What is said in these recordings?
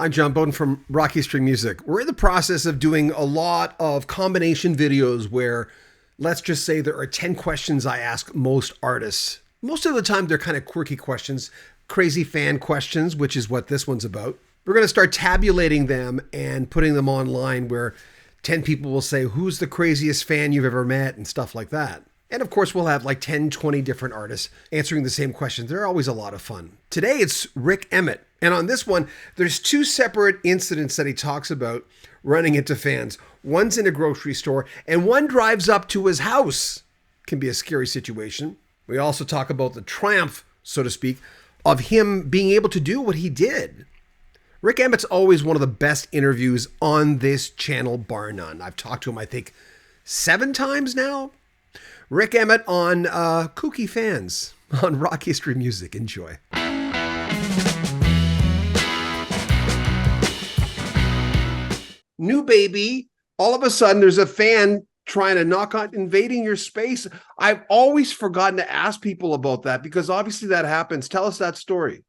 I'm John Bowden from Rocky String Music. We're in the process of doing a lot of combination videos where, let's just say, there are 10 questions I ask most artists. Most of the time, they're kind of quirky questions, crazy fan questions, which is what this one's about. We're going to start tabulating them and putting them online where 10 people will say, who's the craziest fan you've ever met, and stuff like that. And of course, we'll have like 10, 20 different artists answering the same questions. They're always a lot of fun. Today, it's Rik Emmett. And on this one, there's two separate incidents that he talks about running into fans. One's in a grocery store, and one drives up to his house. Can be a scary situation. We also talk about the triumph, so to speak, of him being able to do what he did. Rik Emmett's always one of the best interviews on this channel, bar none. I've talked to him, I think, 7 times now. Rik Emmett on Kooky Fans on Rock History Music. Enjoy. New baby. All of a sudden, there's a fan trying to knock on, invading your space. I've always forgotten to ask people about that because obviously that happens. Tell us that story.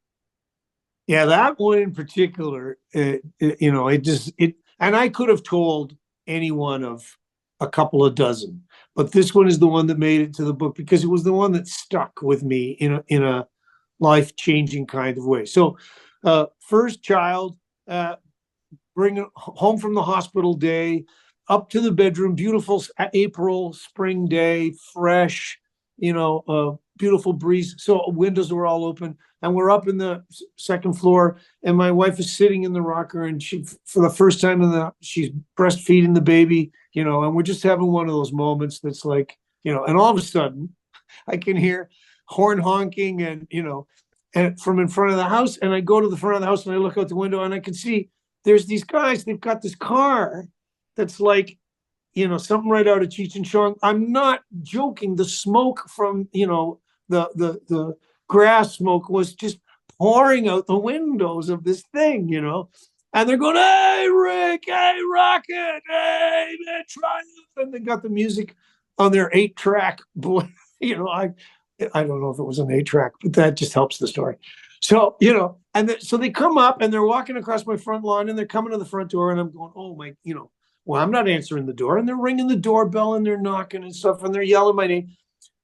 Yeah, that one in particular, and I could have told any one of a couple of dozen, but this one is the one that made it to the book because it was the one that stuck with me in a life-changing kind of way. So, first child, bring it home from the hospital day, up to the bedroom, beautiful April spring day, fresh, beautiful breeze. So windows were all open, and we're up in the second floor, and my wife is sitting in the rocker, and she, for the first time she's breastfeeding the baby, and we're just having one of those moments that's like, and all of a sudden I can hear horn honking and from in front of the house, and I go to the front of the house and I look out the window and I can see there's these guys, they've got this car that's like, something right out of Cheech and Chong. I'm not joking. The smoke from, the grass smoke was just pouring out the windows of this thing, and they're going, hey, Rik, hey, Rocket, hey, man, Triumph. And they got the music on their 8-track. Boy, I don't know if it was an 8-track, but that just helps the story. So, so they come up and they're walking across my front lawn and they're coming to the front door and I'm going, oh my, well, I'm not answering the door. And they're ringing the doorbell and they're knocking and stuff and they're yelling my name.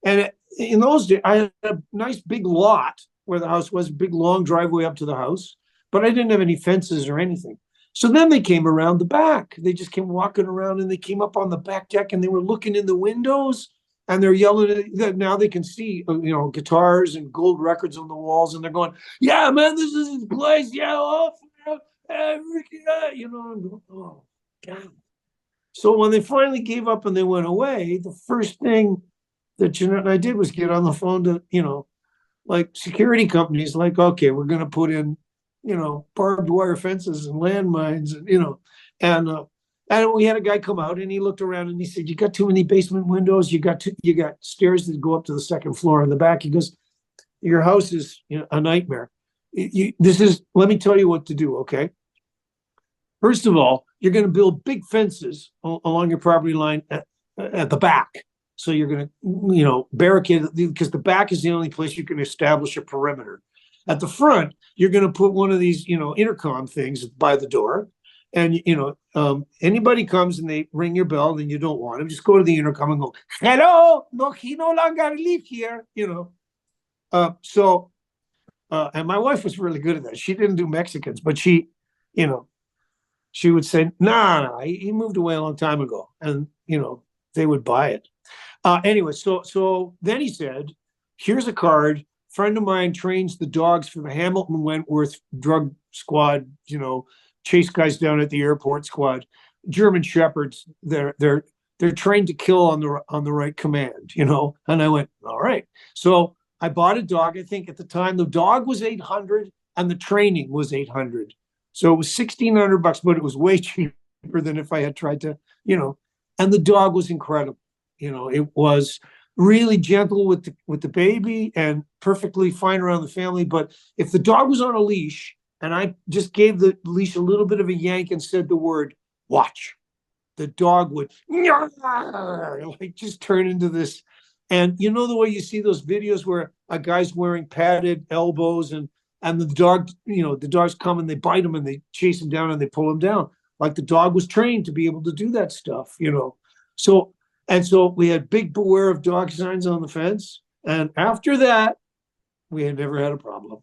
And in those days, I had a nice big lot where the house was, a big long driveway up to the house, but I didn't have any fences or anything. So then they came around the back. They just came walking around and they came up on the back deck and they were looking in the windows. And they're yelling at, now they can see, guitars and gold records on the walls. And they're going, yeah, man, this is his place. Yeah, I'm going, oh, God. So when they finally gave up and they went away, the first thing that Jeanette and I did was get on the phone to, like security companies, like, okay, we're going to put in, barbed wire fences and landmines, and we had a guy come out and he looked around and he said, you got too many basement windows. You got stairs that go up to the second floor in the back. He goes, your house is a nightmare. Let me tell you what to do. Okay. First of all, you're going to build big fences along your property line at the back. So you're going to, barricade because the back is the only place you can establish a perimeter. At the front, you're going to put one of these, intercom things by the door. And, anybody comes and they ring your bell and you don't want them, just go to the intercom and go, hello, no, he no longer live here, and my wife was really good at that. She didn't do Mexicans, but she would say, nah, he moved away a long time ago. And, they would buy it. Anyway, so then he said, here's a card. Friend of mine trains the dogs for the Hamilton Wentworth drug squad, chase guys down at the airport squad, German shepherds. They're trained to kill on the right command, And I went, all right. So I bought a dog. I think at the time the dog was $800 and the training was $800. So it was $1,600, but it was way cheaper than if I had tried to, And the dog was incredible. It was really gentle with the baby and perfectly fine around the family. But if the dog was on a leash, and I just gave the leash a little bit of a yank and said the word, watch, the dog would like just turn into this. And the way you see those videos where a guy's wearing padded elbows and and the dog, the dogs come and they bite him and they chase him down and they pull him down. Like the dog was trained to be able to do that stuff. So we had big beware of dog signs on the fence. And after that, we had never had a problem.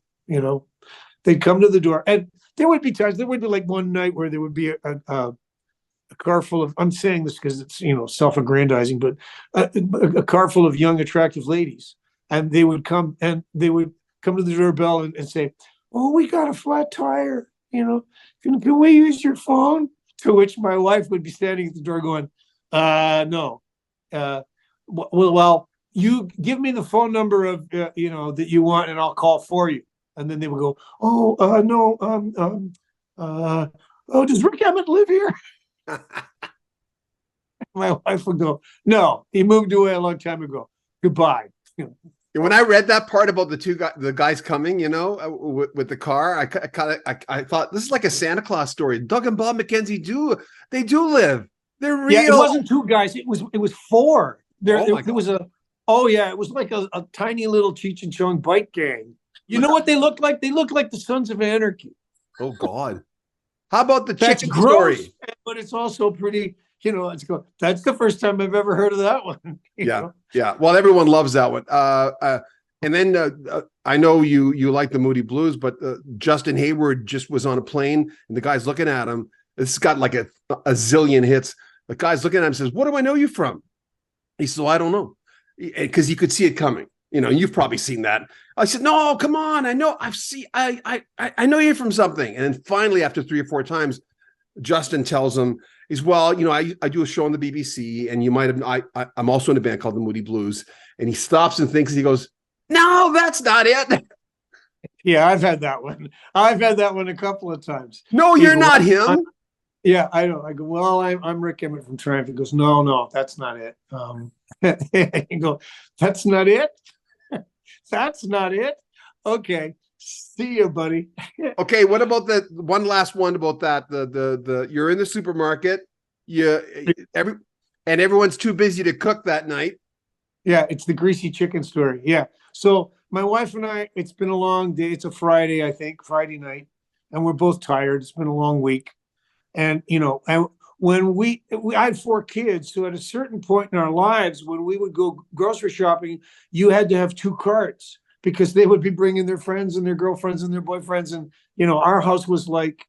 They'd come to the door, and there would be times, there would be like one night where there would be a car full of, I'm saying this because it's, self-aggrandizing, but a car full of young, attractive ladies. And they would come to the doorbell and say, "Oh, we got a flat tire. Can we use your phone?" To which my wife would be standing at the door going, "No. Well, you give me the phone number of, that you want, and I'll call for you." And then they would go, "Oh, no. Does Rik Emmett live here?" My wife would go, "No, he moved away a long time ago. Goodbye." When I read that part about the guys coming, with the car, I thought this is like a Santa Claus story. Doug and Bob McKenzie do live. They're real. Yeah, it wasn't two guys. It was four. There was it was like a tiny little Cheech and Chong bike gang. You know what they looked like? They looked like the Sons of Anarchy. Oh God! How about the That's chicken gross, story? but it's also pretty. That's the first time I've ever heard of that one. Yeah. Well, everyone loves that one. And then I know you like the Moody Blues, but Justin Hayward just was on a plane, and the guy's looking at him. This has got like a zillion hits. The guy's looking at him and says, "What do I know you from?" He says, "Well, I don't know," because you could see it coming. You've probably seen that. I said, "No, come on. I know. I know you from something." And then finally, after 3 or 4 times, Justin tells him, "Well, I do a show on the BBC, and you might have. I'm also in a band called the Moody Blues." And he stops and thinks. And he goes, "No, that's not it." Yeah, I've had that one. I've had that one a couple of times. No, you're not him. Yeah, I know. I go, "Well, I'm Rik Emmett from Triumph." He goes, No, that's not it. You go, "That's not it? That's not it? Okay. See you, buddy." Okay, what about the one last one about that? The you're in the supermarket, everyone's too busy to cook that night. Yeah, it's the Greasy Chicken story. Yeah. So my wife and I, it's been a long day. It's a Friday, I think, Friday night, and we're both tired. It's been a long week. And, and when I had 4 kids, so at a certain point in our lives, when we would go grocery shopping, you had to have 2 carts because they would be bringing their friends and their girlfriends and their boyfriends. And, our house was like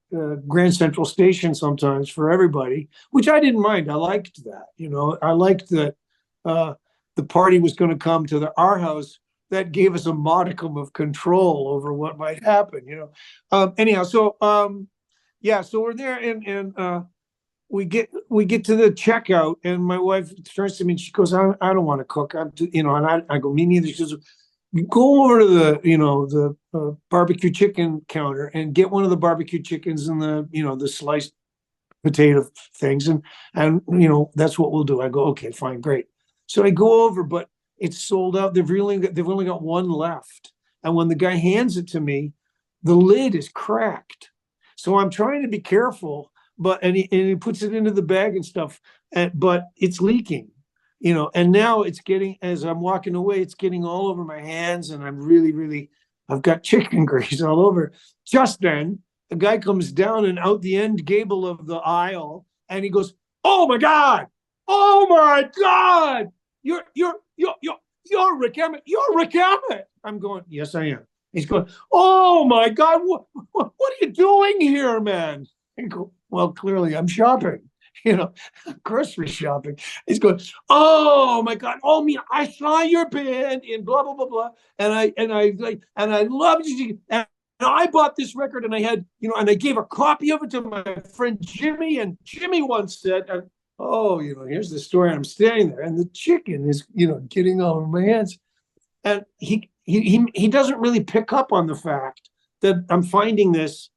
Grand Central Station sometimes for everybody, which I didn't mind. I liked that. I liked that the party was going to come to our house. That gave us a modicum of control over what might happen. Anyhow, so so we're there, and we get to the checkout, and my wife turns to me and she goes, "I don't want to cook." And I go, "Me neither." She goes, "Go over to the barbecue chicken counter and get one of the barbecue chickens and the sliced potato things, and that's what we'll do." I go, "Okay, fine, great." So I go over, but it's sold out. They've only got one left, and when the guy hands it to me, the lid is cracked. So I'm trying to be careful, and he puts it into the bag and stuff, but it's leaking, and now it's getting, as I'm walking away, it's getting all over my hands, and I'm really, I've got chicken grease all over. Just then, the guy comes down and out the end gable of the aisle, and he goes, "Oh my God! Oh my God! You're Rik Emmett. You're Rik Emmett." I'm going, "Yes, I am." He's going, "Oh my God, what are you doing here, man?" I go, "Well, clearly I'm shopping, grocery shopping." He's going, "Oh my God, oh me, I saw your band in blah blah blah blah, and I loved you, and I bought this record, and I had, and I gave a copy of it to my friend Jimmy, and Jimmy once said." Oh, here's the story. I'm standing there, and the chicken is, getting all over my hands, and he doesn't really pick up on the fact that I'm finding this,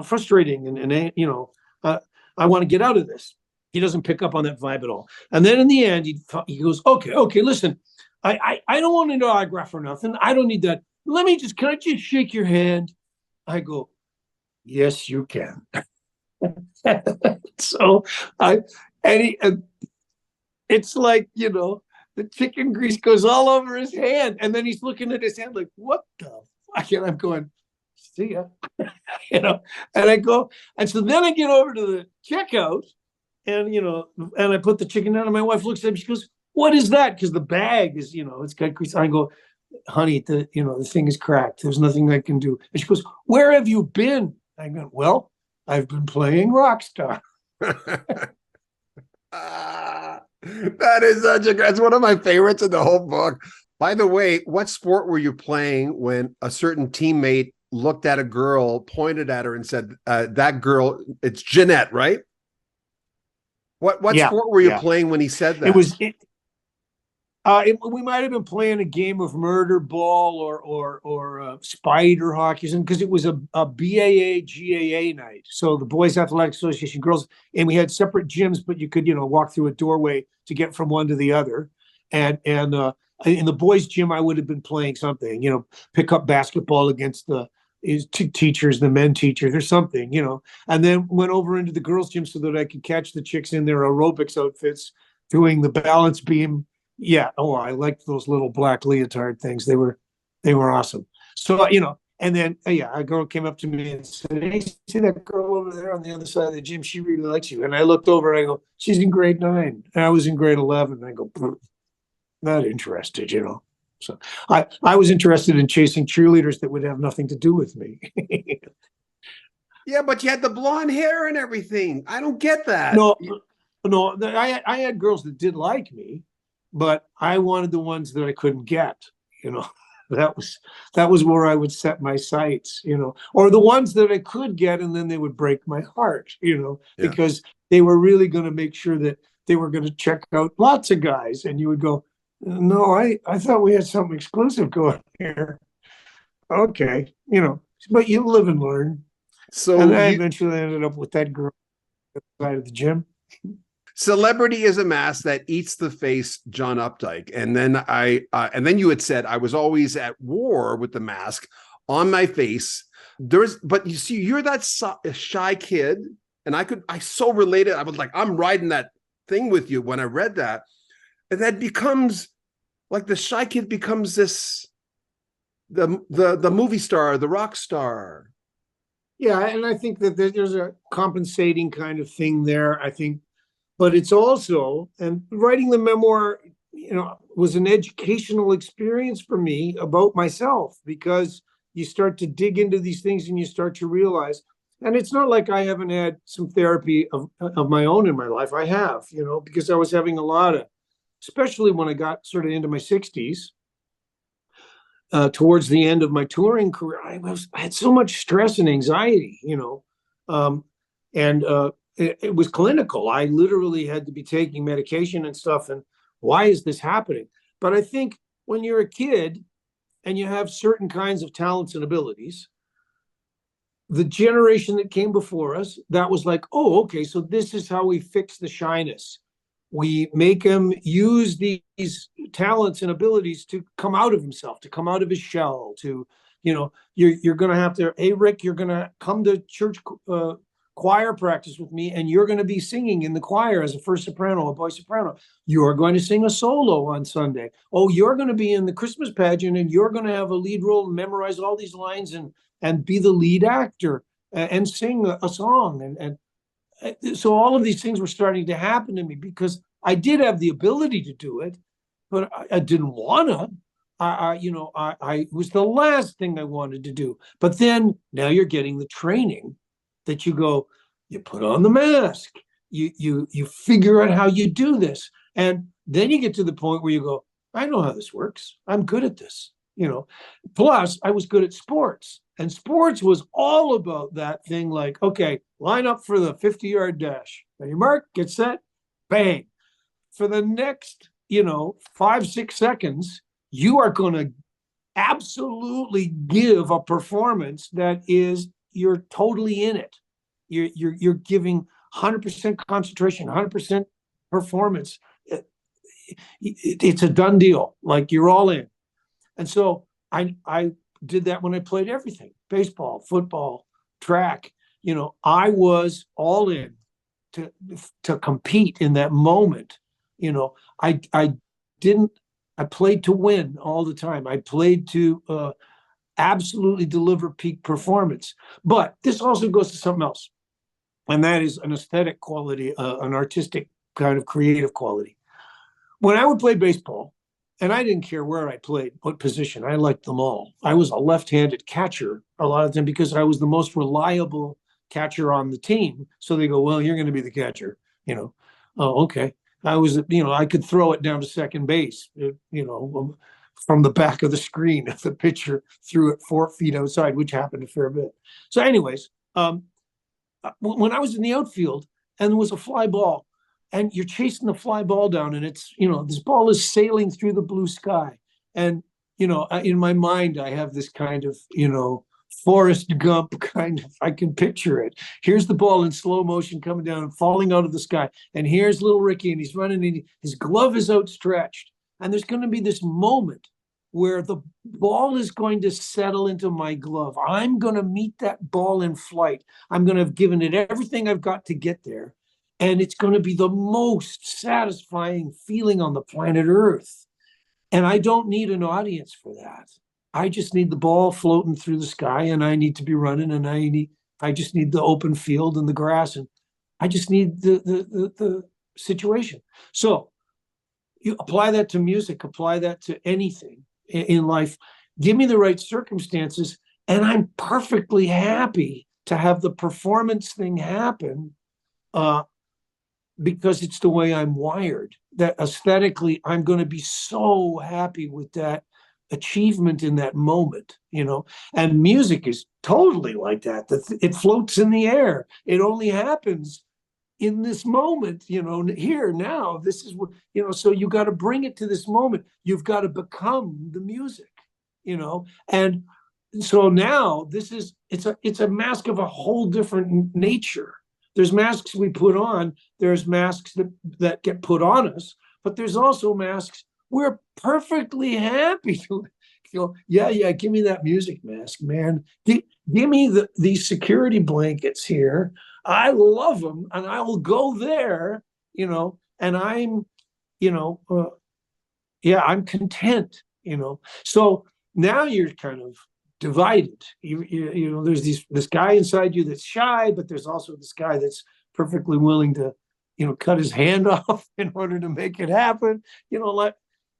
frustrating, and I want to get out of this. He doesn't pick up on that vibe at all. And then in the end, he goes, "Okay, listen, I don't want an autograph or nothing. I don't need that. Can I just shake your hand?" I go, "Yes, you can." So it's like, the chicken grease goes all over his hand, and then he's looking at his hand like, "What the fuck?" And I'm going, see ya. And I go, and so then I get over to the checkout, and and I put the chicken down, and my wife looks at me, she goes, "What is that?" Because the bag is, it's got grease. I go, "Honey, the thing is cracked. There's nothing I can do." And she goes, "Where have you been?" I go, "Well, I've been playing Rockstar." That is that's one of my favorites in the whole book. By the way, what sport were you playing when a certain teammate looked at a girl, pointed at her, and said, "That girl, it's Jeanette, right?" What Yeah, sport were you yeah. playing when he said that? We might have been playing a game of murder ball or spider hockey, because it was a BAA GAA night. So the Boys Athletic Association, girls, and we had separate gyms, but you could walk through a doorway to get from one to the other. And in the boys' gym, I would have been playing something, pick up basketball against the teachers, the men teachers, or something, and then went over into the girls' gym so that I could catch the chicks in their aerobics outfits doing the balance beam. Yeah. Oh, I liked those little black leotard things. They were awesome. So, and then, a girl came up to me and said, "Hey, see that girl over there on the other side of the gym? She really likes you." And I looked over and I go, "She's in grade 9." And I was in grade 11. I go, "Not interested." So I was interested in chasing cheerleaders that would have nothing to do with me. Yeah, but you had the blonde hair and everything. I don't get that. No, I had girls that did like me, but I wanted the ones that I couldn't get. That was where I would set my sights. Or the ones that I could get, and then they would break my heart. Because they were really going to make sure that they were going to check out lots of guys, and you would go, "No, I thought we had something exclusive going here." Okay, but you live and learn. So And I eventually ended up with that girl at the side of the gym. Celebrity is a mask that eats the face, John Updike. And then you had said, "I was always at war with the mask on my face." But you see, you're that shy kid, and I so related. I was like, I'm riding that thing with you when I read that. And that becomes like the shy kid becomes the movie star, the rock star. Yeah, and I think that there's a compensating kind of thing there. I think, but it's also, and writing the memoir, was an educational experience for me about myself, because you start to dig into these things and you start to realize, and it's not like I haven't had some therapy of my own in my life. I have, because I was having a lot of, especially when I got sort of into my 60s. Towards the end of my touring career, I had so much stress and anxiety, and it was clinical. I literally had to be taking medication and stuff. And why is this happening? But I think when you're a kid and you have certain kinds of talents and abilities, the generation that came before us, that was like, oh, okay, so this is how we fix the shyness. We make him use these talents and abilities to come out of himself, to come out of his shell, to, you're going to have to, "Hey, Rik, you're going to come to church choir practice with me, and you're going to be singing in the choir as a first soprano, a boy soprano. You're going to sing a solo on Sunday. Oh, you're going to be in the Christmas pageant, and you're going to have a lead role and memorize all these lines and be the lead actor and sing a song." And so all of these things were starting to happen to me, because I did have the ability to do it, but I didn't want to. I was the last thing I wanted to do. But then now you're getting the training that you put on the mask, you figure out how you do this, and then you get to the point where you go, "I know how this works. I'm good at this." Plus I was good at sports. And sports was all about that thing, like, okay, line up for the 50-yard dash. Now you mark, get set, bang. For the next, 5-6 seconds, you are going to absolutely give a performance that is, you're totally in it. You're giving 100% concentration, 100% performance. It's a done deal. Like, you're all in. And so I did that when I played everything: baseball, football, track. I was all in to compete in that moment. I played to win all the time. I played to absolutely deliver peak performance. But this also goes to something else, and that is an aesthetic quality, an artistic kind of creative quality. When I would play baseball, and I didn't care where I played, what position, I liked them all. I was a left-handed catcher a lot of them because I was the most reliable catcher on the team. So they go, well, you're going to be the catcher, you know. Oh, okay. I was, you know, I could throw it down to second base, you know, from the back of the screen if the pitcher threw it 4 feet outside, which happened a fair bit. So, anyways, when I was in the outfield and there was a fly ball, and you're chasing the fly ball down, and it's, you know, this ball is sailing through the blue sky, and you know, in my mind, I have this kind of, you know, Forrest Gump kind of, I can picture it. Here's the ball in slow motion coming down and falling out of the sky. And here's little Ricky, and he's running, and his glove is outstretched. And there's going to be this moment where the ball is going to settle into my glove. I'm going to meet that ball in flight. I'm going to have given it everything I've got to get there. And it's going to be the most satisfying feeling on the planet Earth. And I don't need an audience for that. I just need the ball floating through the sky, and I need to be running, and I just need the open field and the grass, and I just need the situation. So you apply that to music, apply that to anything in life. Give me the right circumstances, and I'm perfectly happy to have the performance thing happen, because it's the way I'm wired. That aesthetically, I'm going to be so happy with that achievement in that moment, you know. And music is totally like that. It floats in the air. It only happens in this moment, you know, here, now. This is what, you know, so you got to bring it to this moment. You've got to become the music, you know. And so now it's a mask of a whole different nature. There's masks we put on, there's masks that get put on us, but there's also masks we're perfectly happy to go, yeah, give me that music mask, man. Give me these security blankets here. I love them, and I will go there, you know, and I'm, you know, I'm content, you know. So now you're kind of divided. You know, there's this guy inside you that's shy, but there's also this guy that's perfectly willing to, you know, cut his hand off in order to make it happen, you know.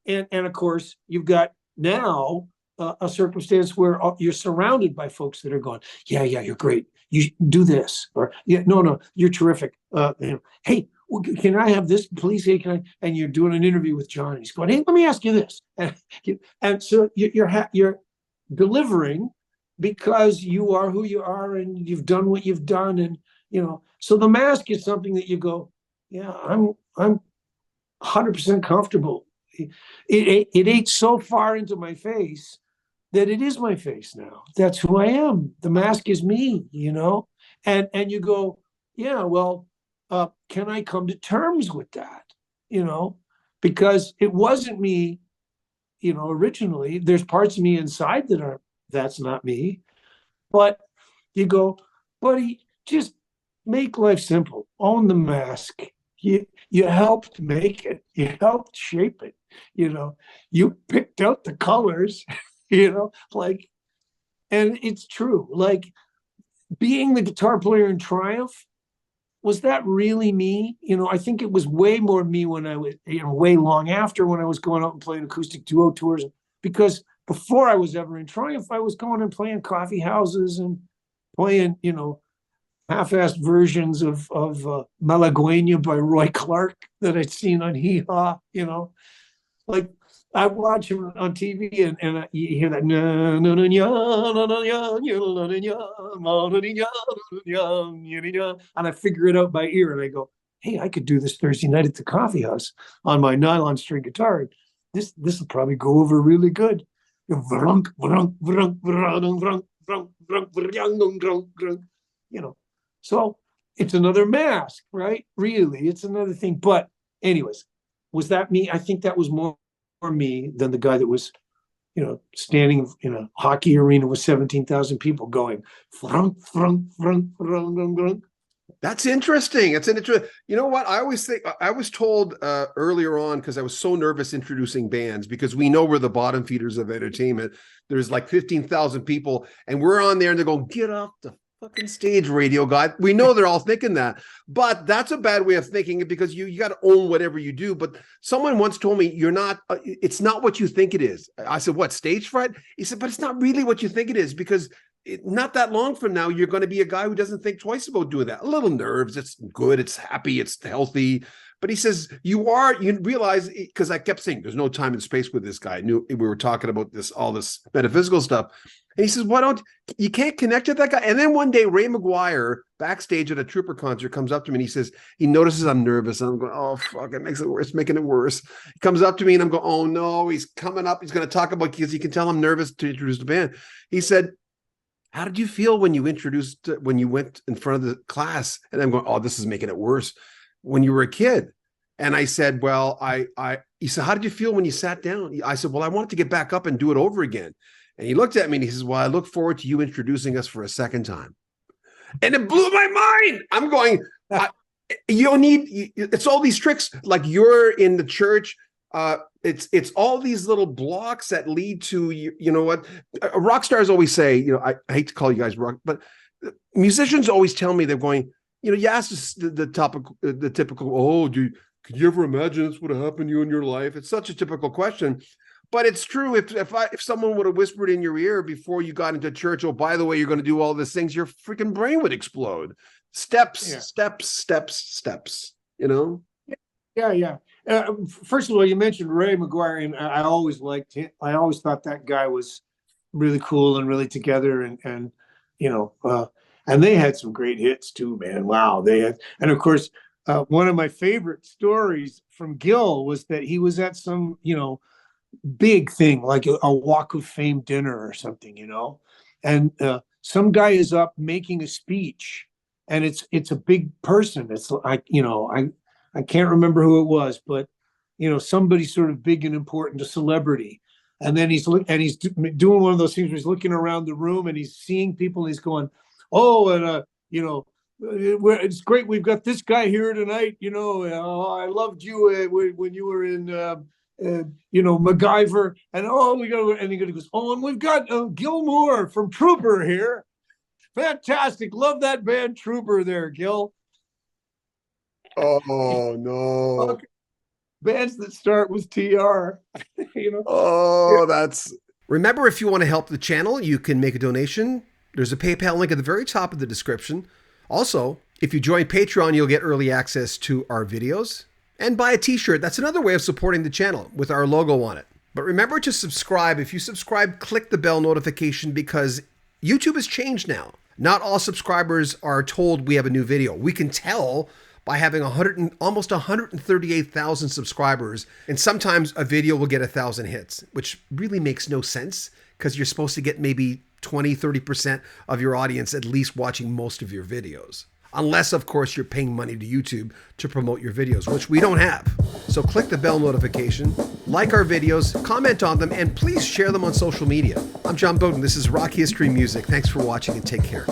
And of course, you've got now a circumstance where you're surrounded by folks that are going, yeah, you're great. You do this, or yeah, no, you're terrific. You know, hey, can I have this, please? Hey, can I? And you're doing an interview with John, and he's going, hey, let me ask you this. And so you're delivering because you are who you are, and you've done what you've done, and you know. So the mask is something that you go, yeah, I'm 100% comfortable. It ate so far into my face that it is my face now. That's who I am. The mask is me, you know. And you go, yeah, well, can I come to terms with that, you know? Because it wasn't me, you know, originally. There's parts of me inside that's not me. But you go, buddy, just make life simple. Own the mask. You helped make it. You helped shape it. You know, you picked out the colors, you know, like, and it's true. Like, being the guitar player in Triumph, was that really me? You know, I think it was way more me when I was, you know, way long after, when I was going out and playing acoustic duo tours. Because before I was ever in Triumph, I was going and playing coffee houses and playing, you know, half-assed versions of Malagueña by Roy Clark that I'd seen on Hee Haw, you know. Like, I watch him on TV, and you hear that, and I figure it out by ear, and I go, hey, I could do this Thursday night at the coffee house on my nylon string guitar. This will probably go over really good. You know, so it's another mask, right? Really, it's another thing. But anyways, was that me? I think that was more me than the guy that was, you know, standing in a hockey arena with 17,000 people going, frunk, frunk, frunk, frunk, frunk, frunk. That's interesting. It's an interesting. You know what? I always think, I was told earlier on, because I was so nervous introducing bands, because we know we're the bottom feeders of entertainment, there's like 15,000 people, and we're on there, and they're going, get off the fucking stage, radio guy. We know they're all thinking that, but that's a bad way of thinking it, because you got to own whatever you do. But someone once told me, you're not, it's not what you think it is. I said, what, stage fright? He said, but it's not really what you think it is, because not that long from now, you're going to be a guy who doesn't think twice about doing that. A little nerves, it's good, it's happy, it's healthy. But he says, you realize, because I kept saying, there's no time and space with this guy. I knew we were talking about all this metaphysical stuff. And he says, you can't connect with that guy? And then one day, Ray McGuire, backstage at a Trooper concert, comes up to me and he says, he notices I'm nervous. And I'm going, oh, fuck, it makes it worse, making it worse. He comes up to me and I'm going, oh no, he's coming up. He's going to talk about, because you can tell I'm nervous to introduce the band. He said, how did you feel when you went in front of the class? And I'm going, oh, this is making it worse. When you were a kid. And I said, well, he said, how did you feel when you sat down? I said, well, I wanted to get back up and do it over again. And he looked at me and he says, well, I look forward to you introducing us for a second time. And it blew my mind. I'm going, you don't need, it's all these tricks. Like, you're in the church. It's all these little blocks that lead to, you know what, rock stars always say, you know, I hate to call you guys rock, but musicians always tell me, they're going, you know, you ask the typical, oh, could you ever imagine this would have happened to you in your life? It's such a typical question, but it's true. If someone would have whispered in your ear before you got into church, oh, by the way, you're going to do all these things, your freaking brain would explode. Steps, you know? Yeah. First of all, you mentioned Ray McGuire, and I always liked him. I always thought that guy was really cool and really together, and you know, and they had some great hits too, man. Wow, they had, and of course, one of my favorite stories from Gil was that he was at some, you know, big thing like a Walk of Fame dinner or something, you know, and some guy is up making a speech, and it's a big person. It's like, you know, I can't remember who it was, but you know, somebody sort of big and important, a celebrity. And then he's doing one of those things where he's looking around the room and he's seeing people and he's going, oh, and you know, it's great. We've got this guy here tonight. You know, I loved you when you were in, you know, MacGyver. And and he goes, oh, and we've got Gil Moore from Trooper here. Fantastic. Love that band Trooper there, Gil. Oh no. Okay. Bands that start with TR. You know. Oh, that's. Remember, if you want to help the channel, you can make a donation. There's a PayPal link at the very top of the description. Also, if you join Patreon, you'll get early access to our videos and buy a t-shirt. That's another way of supporting the channel with our logo on it. But remember to subscribe. If you subscribe, click the bell notification, because YouTube has changed now. Not all subscribers are told we have a new video. We can tell by having almost 138,000 subscribers, and sometimes a video will get 1,000 hits, which really makes no sense, because you're supposed to get maybe 20-30% of your audience at least watching most of your videos. Unless, of course, you're paying money to YouTube to promote your videos, which we don't have. So click the bell notification, like our videos, comment on them, and please share them on social media. I'm John Bowden. This is Rock History Music. Thanks for watching, and take care.